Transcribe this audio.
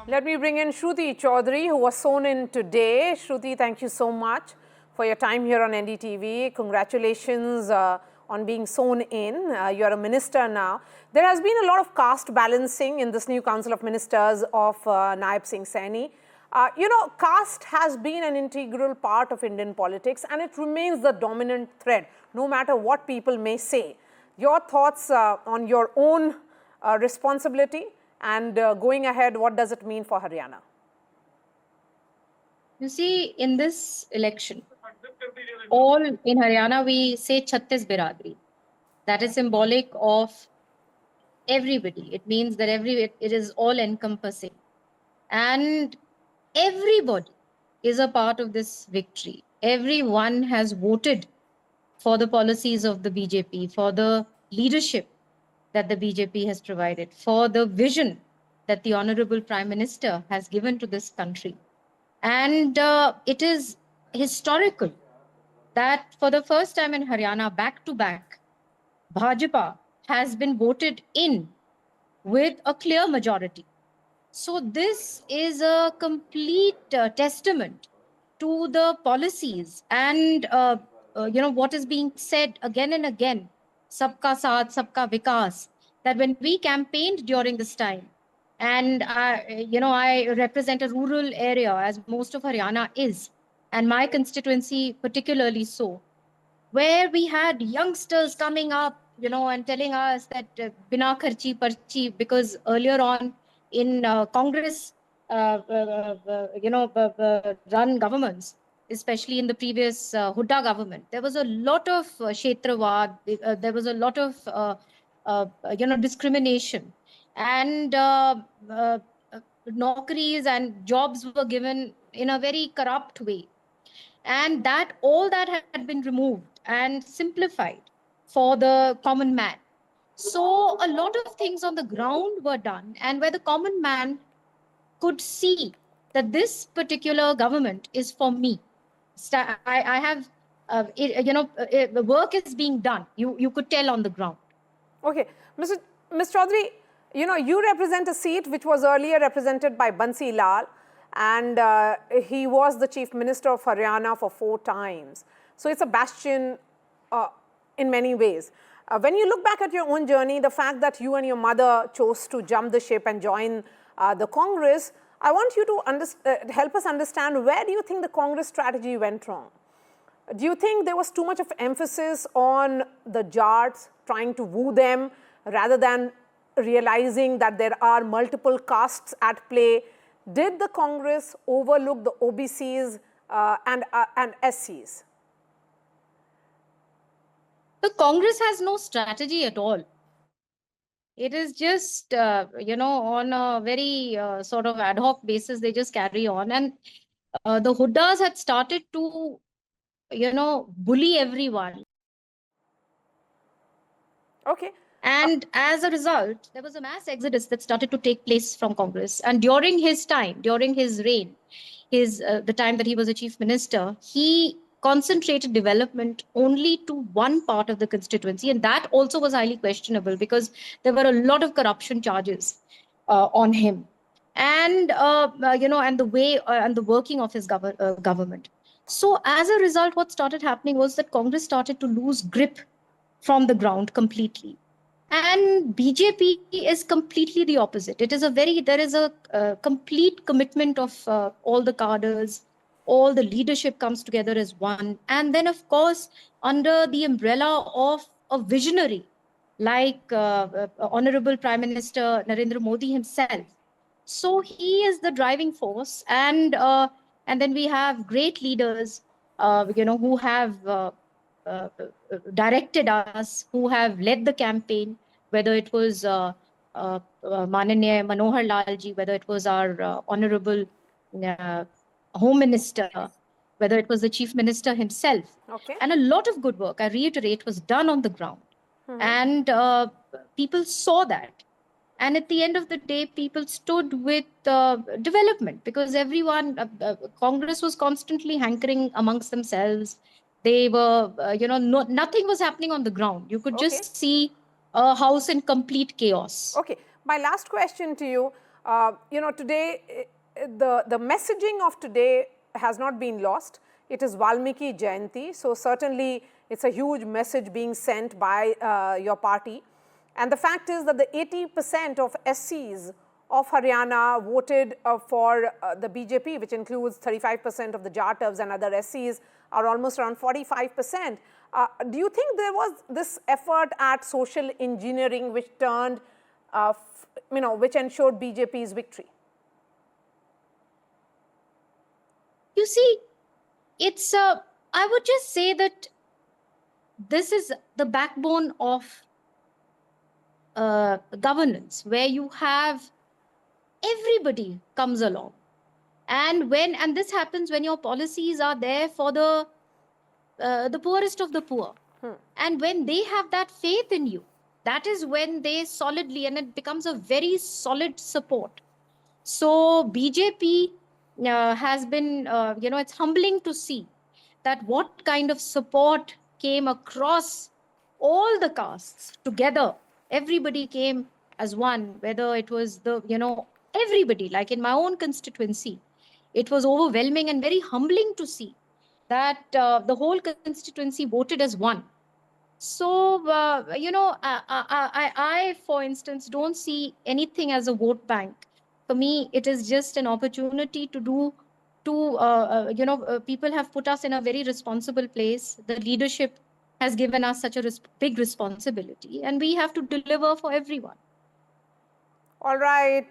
Let me bring in Shruti Choudhry, who was sworn in today. Shruti, thank you so much for your time here on NDTV. Congratulations on being sworn in. You're a minister now. There has been a lot of caste balancing in this new Council of Ministers of Naib Singh Saini. Caste has been an integral part of Indian politics and it remains the dominant thread, no matter what people may say. Your thoughts on your own responsibility and going ahead, what does it mean for Haryana? You see, in this election, all in Haryana, we say Chhattis Biradri. That is symbolic of everybody. It means that it is all encompassing. And everybody is a part of this victory. Everyone has voted for the policies of the BJP, for the leadership that the BJP has provided, for the vision that the Honorable Prime Minister has given to this country. And it is historical that for the first time in Haryana, back to back, Bhajpa has been voted in with a clear majority. So this is a complete testament to the policies and what is being said again and again, sabka saath, sabka vikas, that when we campaigned during this time, and I represent a rural area, as most of Haryana is, and my constituency particularly so, where we had youngsters coming up, and telling us that bina kharchi parchi, because earlier on in Congress, run governments, especially in the previous Hooda government, there was a lot of kshetravad, there was a lot of discrimination, and naukaries and jobs were given in a very corrupt way. And that all that had been removed and simplified for the common man. So a lot of things on the ground were done, and where the common man could see that this particular government is for me. I have, the work is being done. You could tell on the ground. Okay, Ms. Choudhry, you represent a seat which was earlier represented by Bansi Lal, and he was the Chief Minister of Haryana for 4 times. So it's a bastion in many ways. When you look back at your own journey, the fact that you and your mother chose to jump the ship and join the Congress, I want you to help us understand, where do you think the Congress strategy went wrong? Do you think there was too much of emphasis on the Jats, trying to woo them, rather than realizing that there are multiple castes at play? Did the Congress overlook the OBCs and SCs? The Congress has no strategy at all. It is just, on a very sort of ad hoc basis, they just carry on. And the Hoodas had started to, bully everyone. Okay. And as a result, there was a mass exodus that started to take place from Congress. And during his time, during his reign, the time that he was a chief minister, he concentrated development only to one part of the constituency. And that also was highly questionable, because there were a lot of corruption charges on him. And, and the way and the working of his government. So as a result, what started happening was that Congress started to lose grip from the ground completely. And BJP is completely the opposite. There is a complete commitment of all the cadres, all the leadership comes together as one. And then, of course, under the umbrella of a visionary like Honorable Prime Minister Narendra Modi himself. So he is the driving force. And then we have great leaders, who have directed us, who have led the campaign, whether it was Mananiya Manohar Lal ji, whether it was our Honorable Home Minister, whether it was the Chief Minister himself. Okay. And a lot of good work, I reiterate, was done on the ground. And people saw that. And at the end of the day, people stood with development, because everyone, Congress was constantly hankering amongst themselves. They were, nothing was happening on the ground. You could just see a house in complete chaos. Okay. My last question to you, Today, the messaging of today has not been lost. It is Valmiki Jayanti, so certainly it's a huge message being sent by your party. And the fact is that the 80% of SCs of Haryana voted for the BJP, which includes 35% of the Jatavs and other SCs are almost around 45%. Do you think there was this effort at social engineering which turned, which ensured BJP's victory? You see, I would just say that this is the backbone of governance, where you have everybody comes along. And this happens when your policies are there for the poorest of the poor. And when they have that faith in you, that is when they solidly, and it becomes a very solid support. So BJP has been, it's humbling to see that what kind of support came across all the castes together. Everybody came as one, whether it was everybody, like in my own constituency. It was overwhelming and very humbling to see that the whole constituency voted as one. So, I, for instance, don't see anything as a vote bank. For me, it is just an opportunity people have put us in a very responsible place. The leadership has given us such a big responsibility, and we have to deliver for everyone. All right.